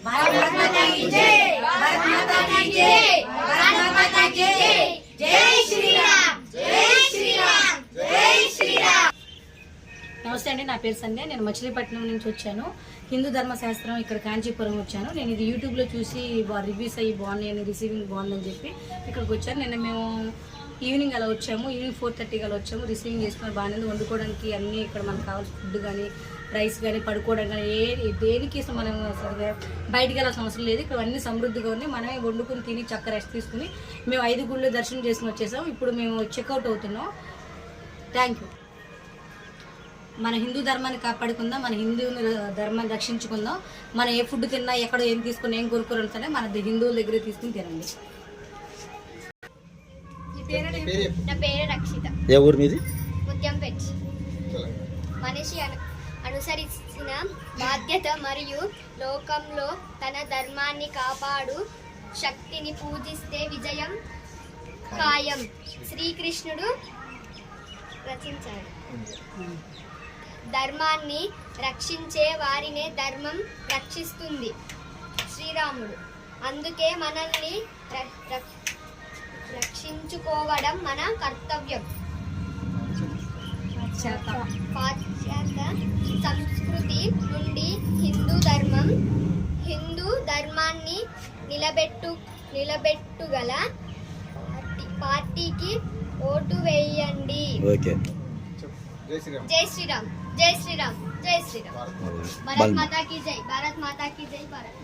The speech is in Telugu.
भारत माता की जय, भारत माता की जय, भारत माता की जय, जय श्री राम, जय श्री राम, जय श्री राम। నమస్తే అండి, నా పేరు సంధ్య. నేను మచిలీపట్నం నుంచి వచ్చాను. హిందూ ధర్మశాస్త్రం ఇక్కడ కాంచీపురం వచ్చాను. నేను ఇది యూట్యూబ్లో చూసి రివ్యూస్ అయ్యి బాగున్నాయని, రిసీవింగ్ బాగుందని చెప్పి ఇక్కడికి వచ్చాను. నిన్న మేము ఈవినింగ్ అలా వచ్చాము, ఈవినింగ్ 4:30 అలా వచ్చాము. రిసీవింగ్ చేసుకుని బాగానే వండుకోవడానికి అన్నీ ఇక్కడ మనకు కావాల్సిన ఫుడ్ కానీ, రైస్ కానీ, పడుకోవడం కానీ దేనికి మనం బయటికి వెళ్ళాల్సిన అవసరం లేదు. ఇక్కడ అన్నీ సమృద్ధిగా ఉన్నాయి. మనమే వండుకుని తిని చక్క రెస్ట్ తీసుకుని మేము 5 గుళ్ళు దర్శనం చేసుకుని వచ్చేసాం. ఇప్పుడు మేము చెక్అవుట్ అవుతున్నాం. Thank you. మన హిందూ ధర్మాన్ని కాపాడుకుందాం, మన హిందూ ధర్మాన్ని రక్షించుకుందాం. మనం ఏ ఫుడ్ తిన్నా, ఎక్కడ ఏం తీసుకుని, ఏం కొనుక్కొని సరే మన హిందువుల దగ్గర తీసుకుని తినండి. నా పేరు రక్షిత. ఏ ఊరు మీది? ముత్యంపేట. మనిషి అనుసరించిన బాధ్యత మరియు లోకంలో తన ధర్మాన్ని కాపాడు శక్తిని పూజిస్తే విజయం ఖాయం. శ్రీకృష్ణుడు రచించాడు. ధర్మాన్ని రక్షించే వారినే ధర్మం రక్షిస్తుంది. శ్రీరాముడు. అందుకే మనల్ని రక్షించుకోవడం మన కర్తవ్యం. పాశ్చాత్య సంస్కృతి నుండి హిందూ ధర్మాన్ని నిలబెట్టుగల పార్టీకి ఓటు వేయండి. జై శ్రీరామ్, జై శ్రీరామ్, జై శ్రీరామ్. భారత్ మాతా కీ జై, భారత్ మాతా కీ జై, భారత్.